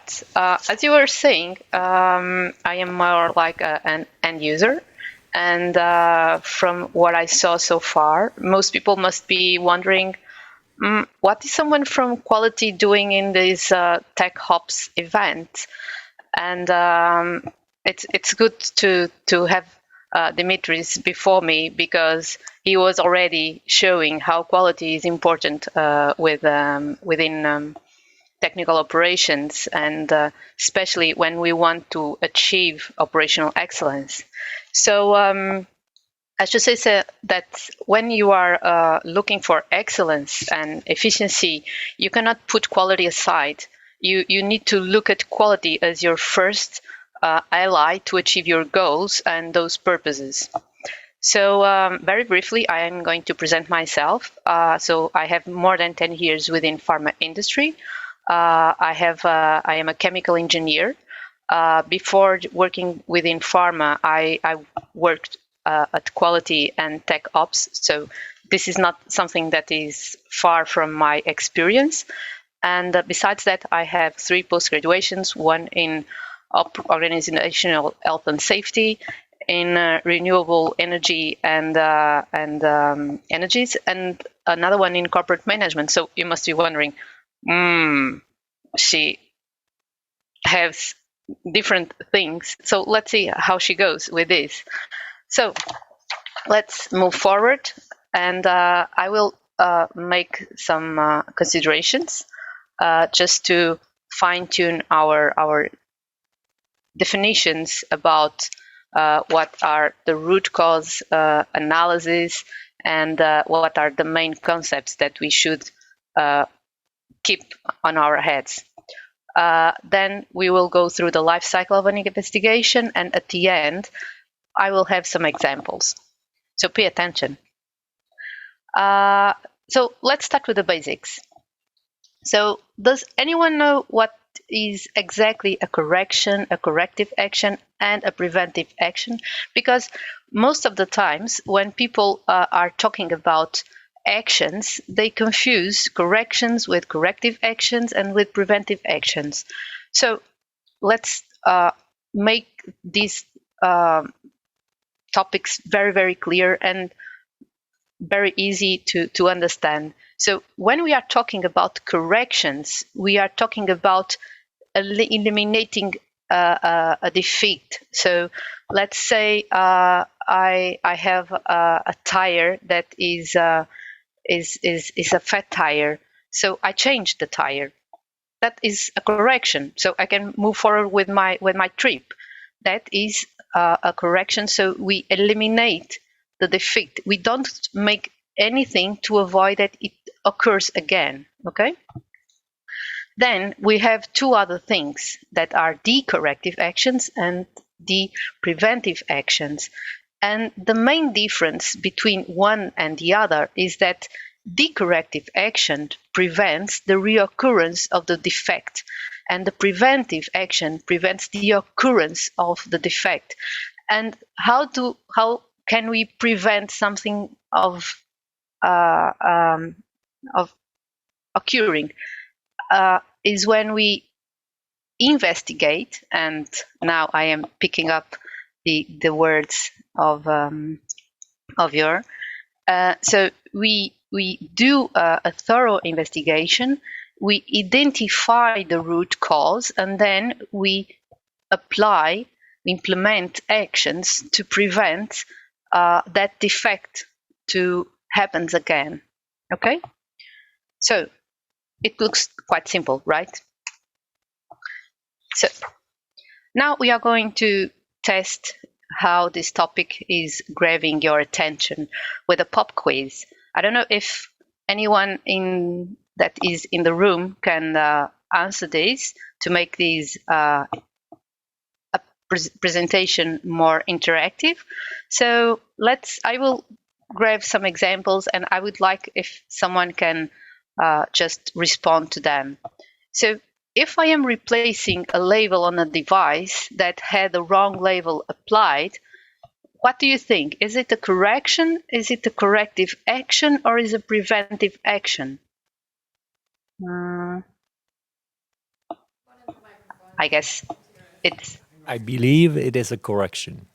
But as you were saying, I am more like an end user. And from what I saw so far, most people must be wondering, what is someone from quality doing in this TechOps event? And it's good to have Dimitris before me, because he was already showing how quality is important within technical operations, and especially when we want to achieve operational excellence. So I should say that when you are looking for excellence and efficiency, you cannot put quality aside. You need to look at quality as your first ally to achieve your goals and those purposes. So very briefly, I am going to present myself. So I have more than 10 years within pharma industry. I am a chemical engineer. Before working within pharma, I worked at quality and tech ops. So this is not something that is far from my experience. And besides that, I have 3 post-graduations, one in organizational health and safety, in renewable energy and energies, and another one in corporate management. So you must be wondering, she has different things. So let's see how she goes with this. So let's move forward, and I will make some considerations just to fine-tune our definitions about what are the root cause analysis, and what are the main concepts that we should keep on our heads. Then we will go through the life cycle of an investigation, and at the end, I will have some examples. So pay attention. So let's start with the basics. So does anyone know what is exactly a correction, a corrective action, and a preventive action? Because most of the times when people are talking about actions, they confuse corrections with corrective actions and with preventive actions. So let's make these topics very, very clear and very easy to understand. So when we are talking about corrections, we are talking about eliminating a defect. So let's say I have a tire that is a fat tire. So I change the tire. That is a correction. So I can move forward with my trip. That is a correction. So we eliminate the defect. We don't make anything to avoid that it occurs again. Okay. Then we have 2 other things that are the corrective actions and the preventive actions. And the main difference between one and the other is that the corrective action prevents the reoccurrence of the defect, and the preventive action prevents the occurrence of the defect. And how can we prevent something of occurring? Is when we investigate, and now I am picking up the words of your. So we do a thorough investigation. We identify the root cause, and then we implement actions to prevent that defect to happen again. Okay, so it looks quite simple, right? So now we are going to test how this topic is grabbing your attention with a pop quiz. I don't know if anyone that is in the room can answer this to make this presentation more interactive. So I will grab some examples, and I would like if someone can just respond to them. So if I am replacing a label on a device that had the wrong label applied, what do you think? Is it a correction? Is it a corrective action? Or is it a preventive action? I guess it's I believe it is a correction.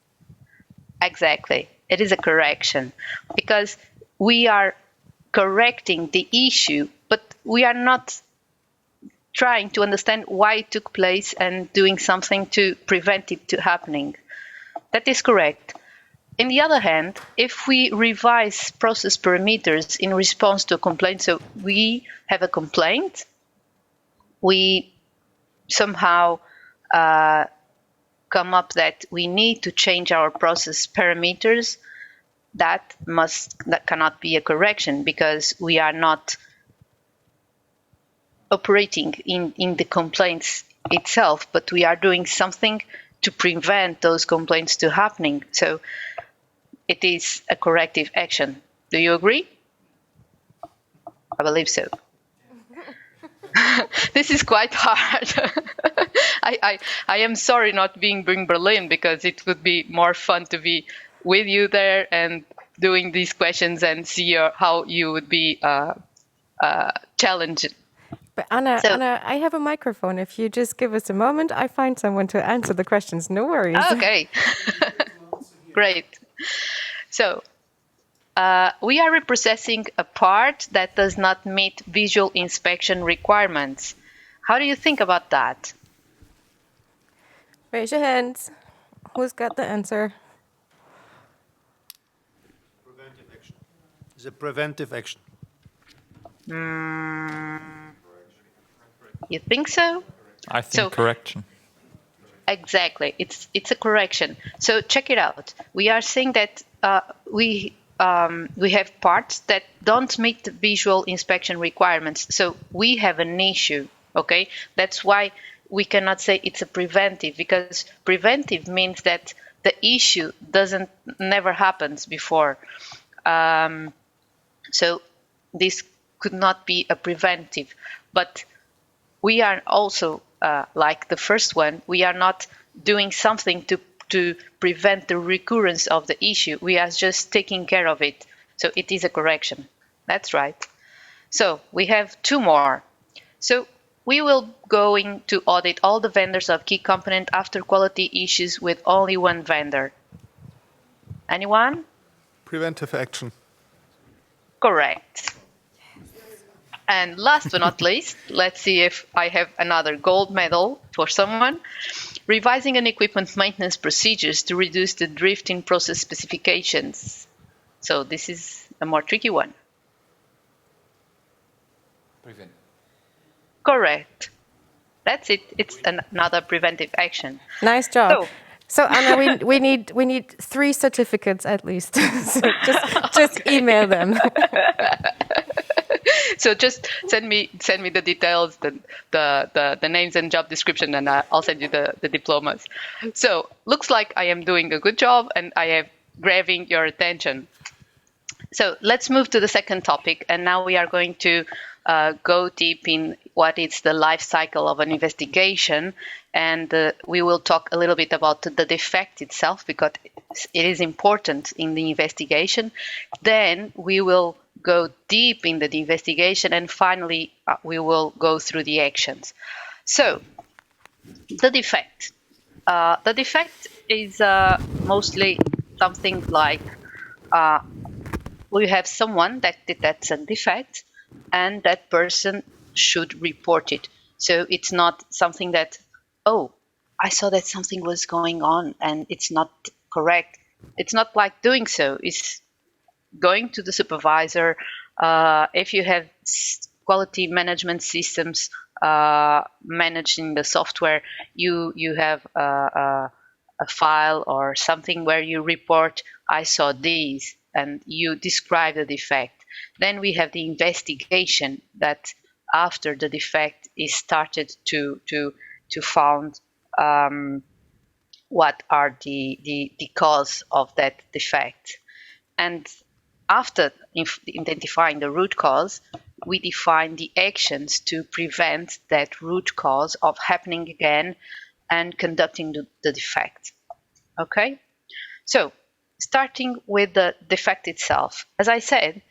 exactly, it is a correction, because we are correcting the issue, but we are not trying to understand why it took place and doing something to prevent it to happening. That is correct. On the other hand, if we revise process parameters in response to a complaint, so we have a complaint, we somehow come up that we need to change our process parameters, that cannot be a correction, because we are not operating in the complaints itself, but we are doing something to prevent those complaints to happening. So it is a corrective action. Do you agree? I believe so. This is quite hard. I am sorry not being in Berlin, because it would be more fun to be with you there and doing these questions and see how you would be challenged. But Anna, I have a microphone. If you just give us a moment, I find someone to answer the questions. No worries. Okay. Great. So we are reprocessing a part that does not meet visual inspection requirements. How do you think about that? Raise your hands. Who's got the answer? Preventive action. It's a preventive action. You think so? I think correction. Exactly, it's a correction. So check it out. We are saying that we have parts that don't meet the visual inspection requirements. So we have an issue. Okay, that's why we cannot say it's a preventive, because preventive means that the issue never happens before. So this could not be a preventive, but we are also like the first one, we are not doing something to prevent the recurrence of the issue. We are just taking care of it. So it is a correction. That's right. So we have two more. So we will going to audit all the vendors of key component after quality issues with only one vendor. Anyone? Preventive action. Correct. And last but not least, let's see if I have another gold medal for someone. Revising an equipment maintenance procedures to reduce the drift in process specifications. So this is a more tricky one. Prevent. Correct. That's it. It's another preventive action. Nice job. So Anna, we need 3 certificates at least. So just email them. So just send me the details, the names and job description, and I'll send you the diplomas. So looks like I am doing a good job and I am grabbing your attention. So let's move to the second topic, and now we are going to go deep in what is the life cycle of an investigation, and we will talk a little bit about the defect itself, because it is important in the investigation. Then we will go deep in the investigation, and finally we will go through the actions. So the defect. The defect is mostly something like we have someone that detects a defect, and that person should report it. So it's not something that, oh, I saw that something was going on and it's not correct. It's not like doing so. It's going to the supervisor. If you have quality management systems managing the software, you have a file or something where you report, I saw these, and you describe the defect. Then we have the investigation, that after the defect is started to found what are the cause of that defect. And after identifying the root cause, we define the actions to prevent that root cause of happening again and conducting the defect. Okay? So, starting with the defect itself. As I said,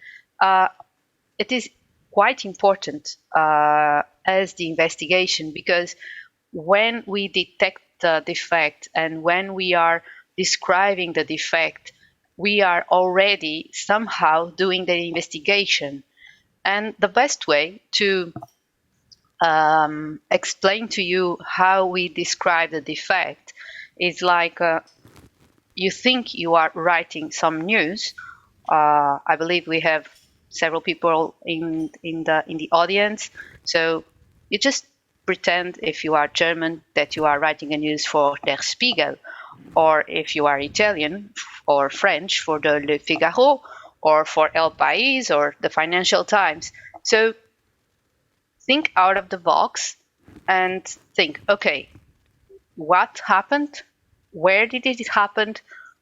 it is quite important as the investigation, because when we detect the defect and when we are describing the defect, we are already somehow doing the investigation. And the best way to explain to you how we describe the defect is like you think you are writing some news. I believe we have several people in the audience, so you just pretend, if you are German, that you are writing a news for Der Spiegel, or if you are Italian or French, for the Le Figaro, or for El País or the Financial Times. So think out of the box and think, okay, what happened? Where did it happen?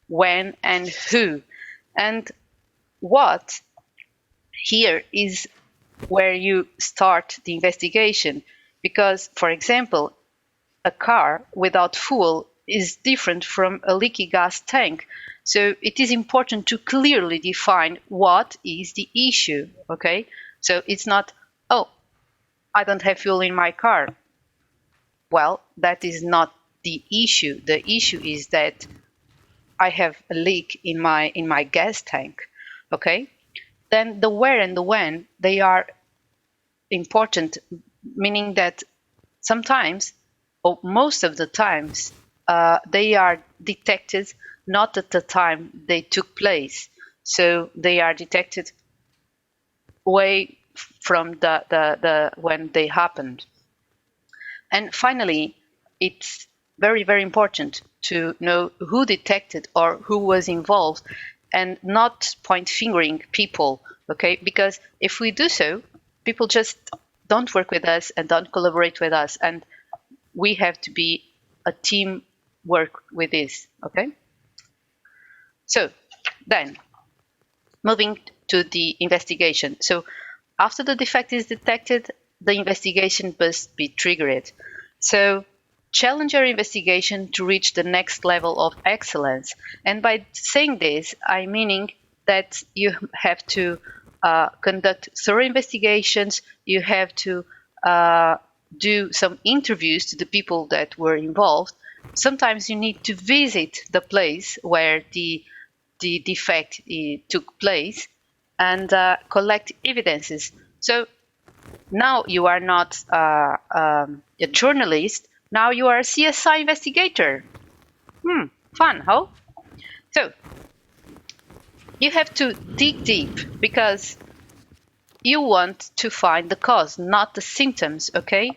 When and who? And what here is where you start the investigation. Because, for example, a car without fuel is different from a leaky gas tank. So it is important to clearly define what is the issue, okay? So it's not, oh, I don't have fuel in my car. Well, that is not the issue. The issue is that I have a leak in my gas tank, okay? Then the where and the when, they are important, meaning that sometimes, or most of the times, they are detected not at the time they took place. So they are detected way from the when they happened. And finally, it's very, very important to know who detected or who was involved, and not point fingering people, okay? Because if we do so, people just don't work with us and don't collaborate with us, and we have to be a team work with this, okay? So then, moving to the investigation. So after the defect is detected, the investigation must be triggered. So challenge your investigation to reach the next level of excellence. And by saying this, I'm meaning that you have to conduct thorough investigations. You have to do some interviews to the people that were involved. Sometimes you need to visit the place where the defect took place and collect evidences. So now you are not a journalist, now you are a CSI investigator. Fun, huh? So you have to dig deep because you want to find the cause, not the symptoms, okay?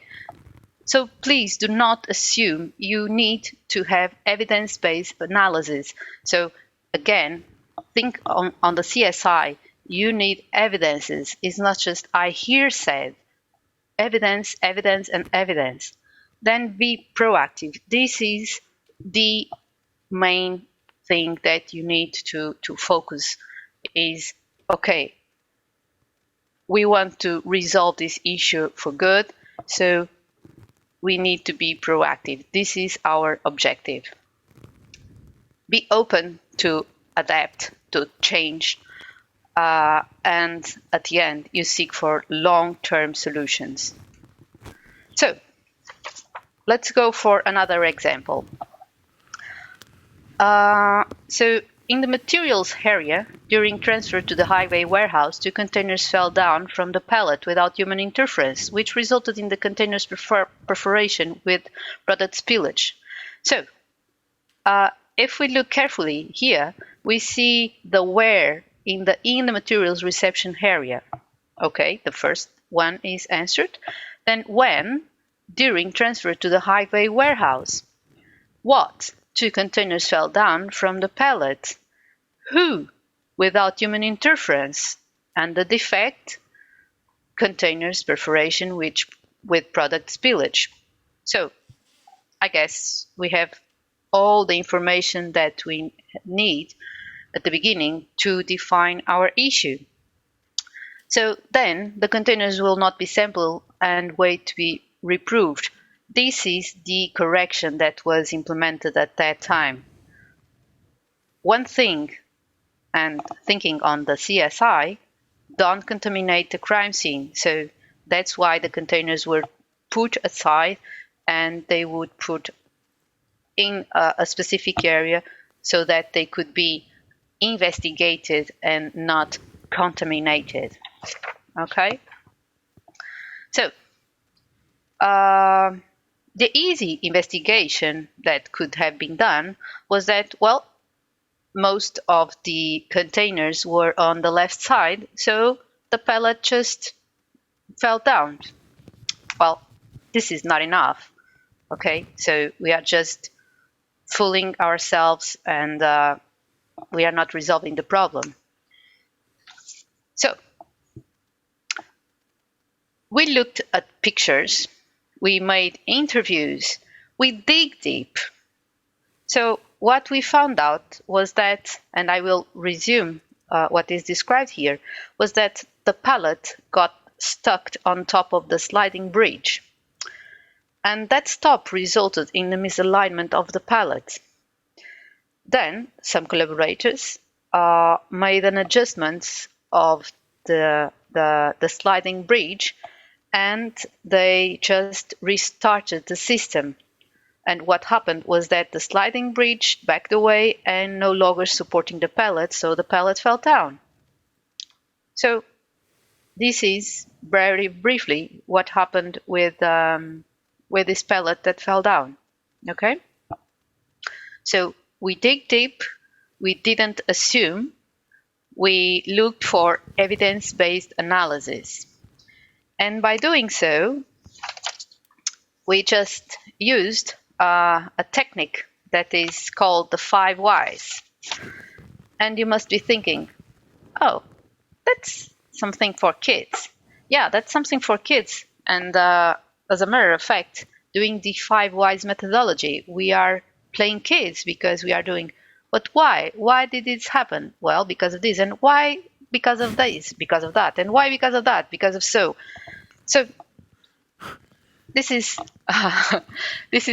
So please do not assume you need to have evidence-based analysis. So again, think on the CSI, you need evidences. It's not just I hear said. Evidence, evidence, and evidence. Then be proactive. This is the main thing that you need to focus is, okay, we want to resolve this issue for good, so we need to be proactive. This is our objective. Be open to adapt, to change, and at the end, you seek for long-term solutions. So let's go for another example. So in the materials area, during transfer to the highway warehouse, 2 containers fell down from the pallet without human interference, which resulted in the containers perforation with product spillage. So if we look carefully here, we see the where in the materials reception area. Okay, the first one is answered. Then when, during transfer to the highway warehouse. What? 2 containers fell down from the pallet. Who? Without human interference. And the defect? Containers perforation with product spillage. So I guess we have all the information that we need at the beginning to define our issue. So then the containers will not be sampled and wait to be reproved. This is the correction that was implemented at that time. One thing, and thinking on the CSI, don't contaminate the crime scene. So that's why the containers were put aside and they would put in a specific area so that they could be investigated and not contaminated. Okay? So, the easy investigation that could have been done was that, well, most of the containers were on the left side, so the pellet just fell down. Well, this is not enough. Okay, so we are just fooling ourselves, and we are not resolving the problem. So we looked at pictures, we made interviews, we dig deep. So what we found out was that, and I will resume what is described here, was that the pellet got stuck on top of the sliding bridge. And that stop resulted in the misalignment of the pellet. Then some collaborators made an adjustment of the sliding bridge, and they just restarted the system. And what happened was that the sliding bridge backed away and no longer supporting the pellet, so the pellet fell down. So this is very briefly what happened with this pellet that fell down. Okay? So we dig deep, we didn't assume, we looked for evidence-based analysis. And by doing so, we just used a technique that is called the 5 whys. And you must be thinking, oh, that's something for kids. Yeah, that's something for kids. And as a matter of fact, doing the 5 whys methodology, we are playing kids because we are doing, but why? Why did this happen? Well, because of this. And why? Because of this, because of that. And why? Because of that, because of so. So this is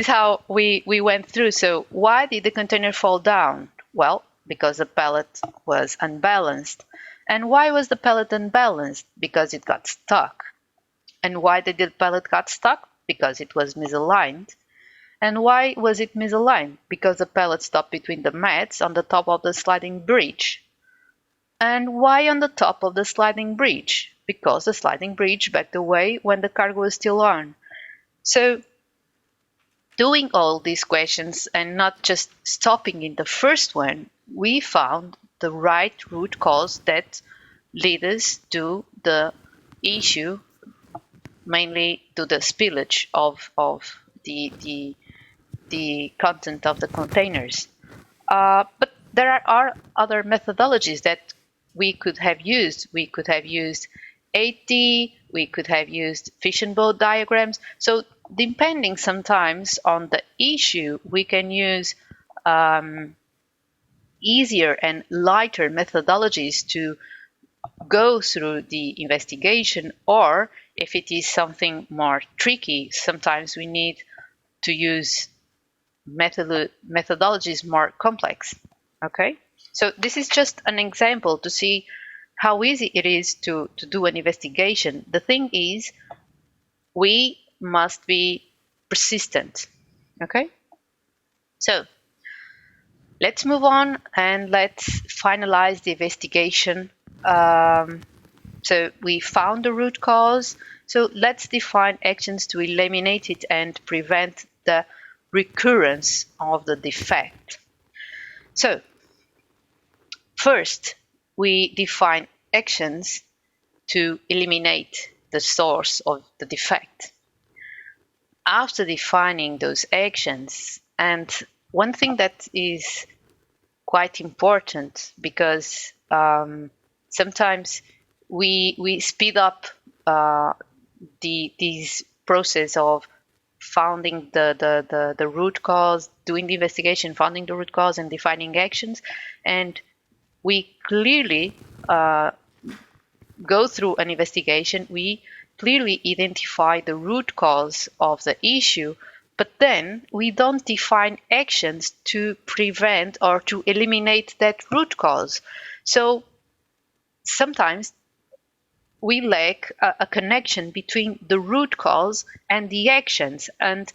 how we went through. So why did the container fall down? Well, because the pellet was unbalanced. And why was the pellet unbalanced? Because it got stuck. And why did the pellet got stuck? Because it was misaligned. And why was it misaligned? Because the pellet stopped between the mats on the top of the sliding bridge. And why on the top of the sliding bridge? Because the sliding bridge backed away when the cargo was still on. So, doing all these questions and not just stopping in the first one, we found the right root cause that led us to the issue, mainly to the spillage of the content of the containers. But there are other methodologies that we could have used. We could have used 8D, we could have used fish and boat diagrams. So depending sometimes on the issue, we can use easier and lighter methodologies to go through the investigation, or if it is something more tricky, sometimes we need to use methodologies more complex. Okay, so this is just an example to see how easy it is to do an investigation. The thing is, we must be persistent. Okay, so let's move on and let's finalize the investigation. So we found the root cause. So let's define actions to eliminate it and prevent the recurrence of the defect. So first, we define actions to eliminate the source of the defect. After defining those actions, and one thing that is quite important, because sometimes we speed up this process of finding the root cause, doing the investigation, finding the root cause, and defining actions, and we clearly go through an investigation. We clearly identify the root cause of the issue, but then we don't define actions to prevent or to eliminate that root cause. So sometimes we lack a connection between the root cause and the actions, and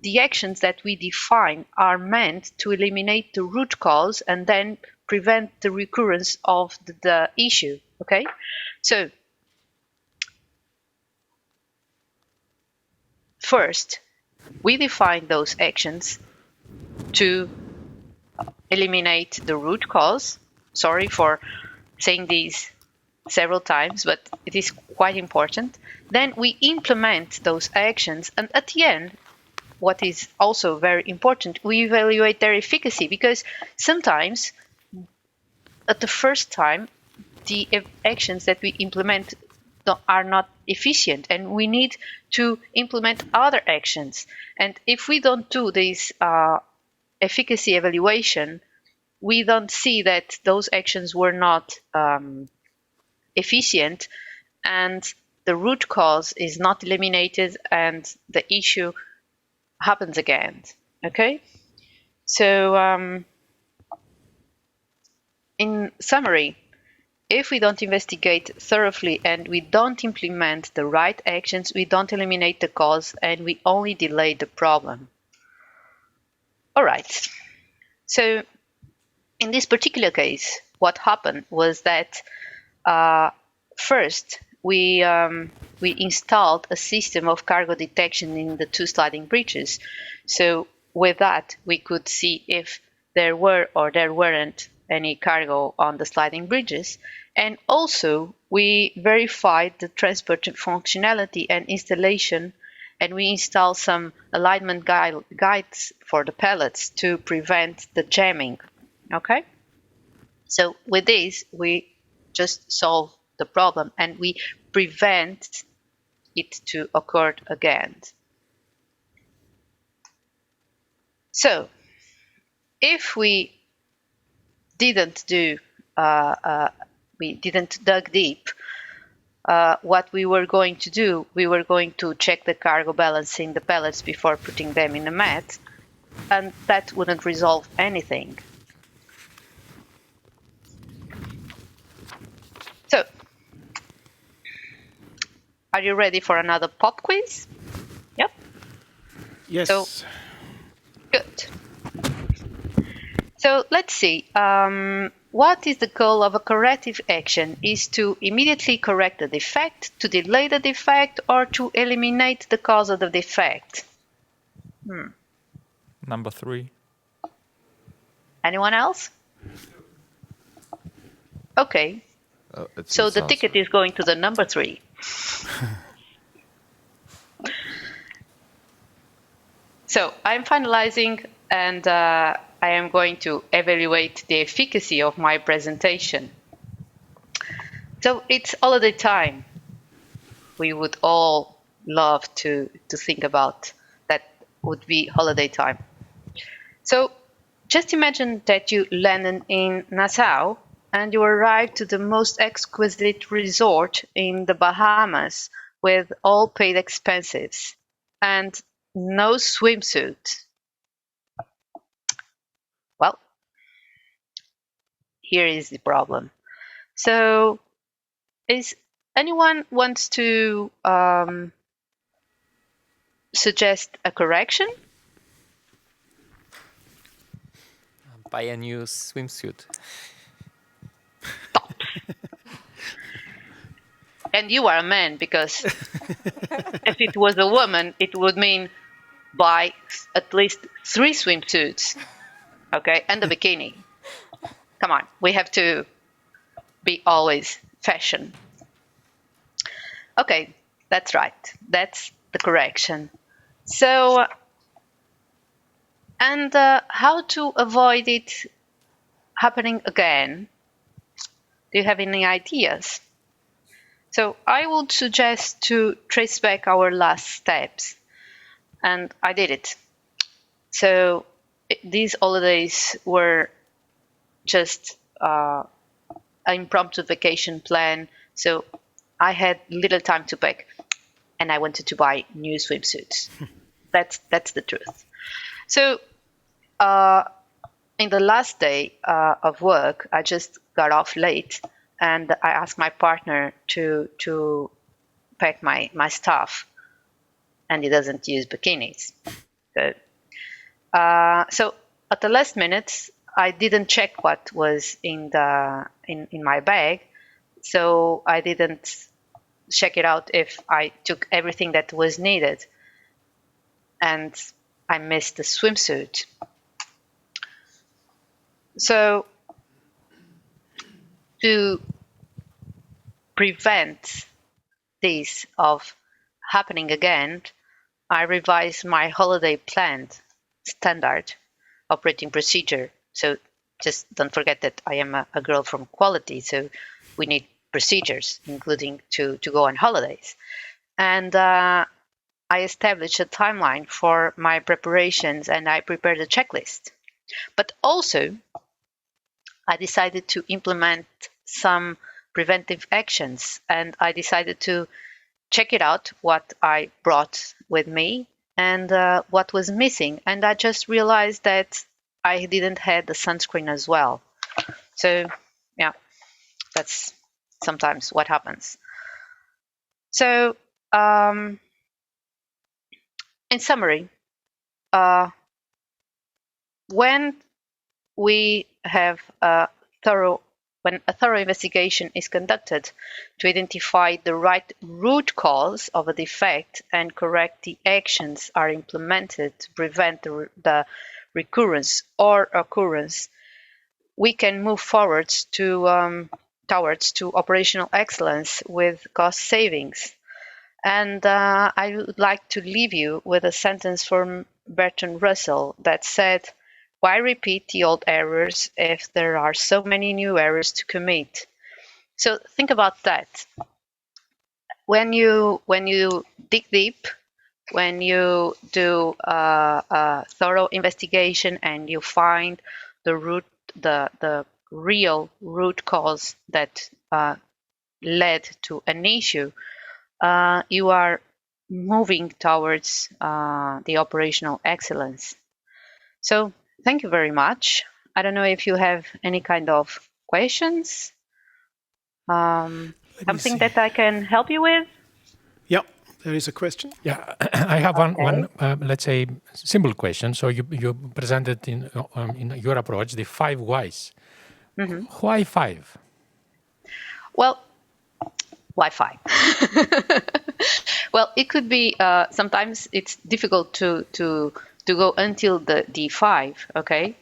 the actions that we define are meant to eliminate the root cause and then prevent the recurrence of the issue, okay? So, first, we define those actions to eliminate the root cause. Sorry for saying these several times, but it is quite important. Then we implement those actions, and at the end, what is also very important, we evaluate their efficacy, because sometimes at the first time the actions that we implement are not efficient, and we need to implement other actions. And if we don't do this efficacy evaluation, we don't see that those actions were not efficient, and the root cause is not eliminated, and the issue happens again. Okay? So, in summary, if we don't investigate thoroughly and we don't implement the right actions, we don't eliminate the cause, and we only delay the problem. All right. So, in this particular case, what happened was that first we installed a system of cargo detection in the 2 sliding bridges. So with that, we could see if there were or there weren't any cargo on the sliding bridges. And also, we verified the transport functionality and installation, and we installed some alignment guides for the pallets to prevent the jamming. Okay? So with this, we just solve the problem and we prevent it to occur again. So if we didn't do, we didn't dig deep, what we were going to do, we were going to check the cargo balancing the pallets before putting them in a mat, and that wouldn't resolve anything. So, are you ready for another pop quiz? Yep. Yes. So, good. So let's see. What is the goal of a corrective action? Is to immediately correct the defect, to delay the defect, or to eliminate the cause of the defect? Number 3. Anyone else? Okay. So the ticket is going to the number 3. So I'm finalizing, and I am going to evaluate the efficacy of my presentation. So it's holiday time. We would all love to think about that would be holiday time. So just imagine that you landed in Nassau and you arrive to the most exquisite resort in the Bahamas with all paid expenses and no swimsuit. Well, here is the problem. So, is anyone wants to suggest a correction? Buy a new swimsuit. And you are a man, because if it was a woman, it would mean buy at least 3 swimsuits, okay, and a bikini. Come on, we have to be always fashion. Okay, that's right. That's the correction. So, and how to avoid it happening again? Do you have any ideas? So I would suggest to trace back our last steps, and I did it. So these holidays were just an impromptu vacation plan, so I had little time to pack, and I wanted to buy new swimsuits. That's the truth. So in the last day of work, I just got off late, and I asked my partner to pack my stuff, and he doesn't use bikinis. Good. So at the last minute, I didn't check what was in my bag, so I didn't check it out if I took everything that was needed, and I missed the swimsuit. So to prevent this of happening again, I revised my holiday plan standard operating procedure. So just don't forget that I am a girl from quality, so we need procedures, including to go on holidays. And I established a timeline for my preparations, and I prepared a checklist. But also, I decided to implement some preventive actions, and I decided to check it out what I brought with me and what was missing. And I just realized that I didn't have the sunscreen as well. So yeah, that's sometimes what happens. So in summary, when we have when a thorough investigation is conducted to identify the right root cause of a defect and corrective actions are implemented to prevent the recurrence or occurrence, we can move forwards towards operational excellence with cost savings. And I would like to leave you with a sentence from Bertrand Russell that said, "Why repeat the old errors if there are so many new errors to commit?" So think about that. When you dig deep, when you do a thorough investigation and you find the real root cause that led to an issue, you are moving towards the operational excellence. So thank you very much. I don't know if you have any kind of questions, something that I can help you with. Yeah, there is a question. Yeah, I have one let's say, simple question. So you presented in your approach the 5 whys. Mm-hmm. Why 5? Well, why 5? Well, it could be sometimes it's difficult to go until the D5. Okay,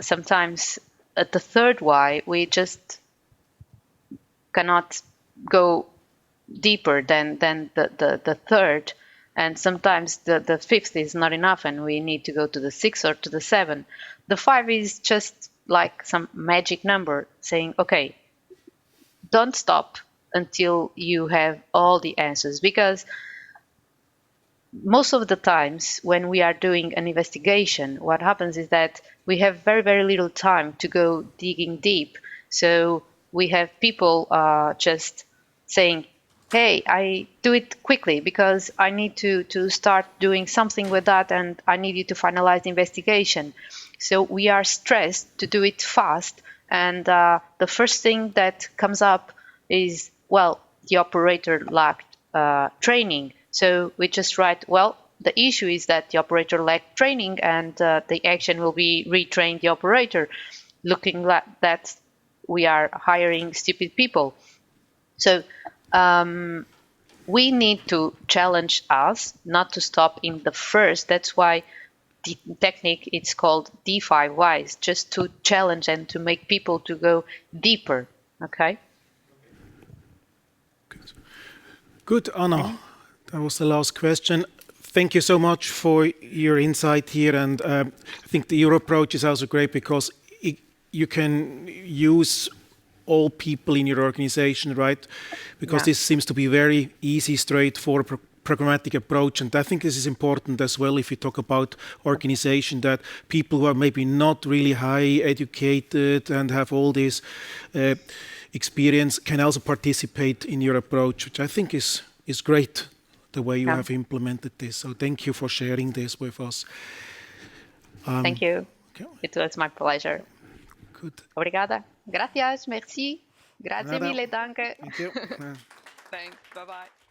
sometimes at the third why we just cannot go deeper than the third, and sometimes the fifth is not enough and we need to go to the 6 or to the 7. The 5 is just like some magic number saying, okay, don't stop until you have all the answers, because most of the times when we are doing an investigation, what happens is that we have very, very little time to go digging deep. So we have people just saying, hey, I do it quickly because I need to start doing something with that and I need you to finalize the investigation. So we are stressed to do it fast. And the first thing that comes up is, well, the operator lacked training. So we just write, well, the issue is that the operator lacked training and the action will be retrain the operator, looking like that we are hiring stupid people. So we need to challenge us not to stop in the first. That's why the technique, it's called D5 whys, just to challenge and to make people to go deeper. Okay? Good, Anna. That was the last question. Thank you so much for your insight here. And I think your approach is also great because you can use all people in your organization, right? Because this seems to be very easy, straightforward, programmatic approach. And I think this is important as well if you talk about organization, that people who are maybe not really high educated and have all this experience can also participate in your approach, which I think is great, the way you have implemented this. So thank you for sharing this with us. Thank you. Okay. It was my pleasure. Good. Obrigada. Gracias. Merci. Grazie mille. Danke. Thank you. Thanks. Bye-bye.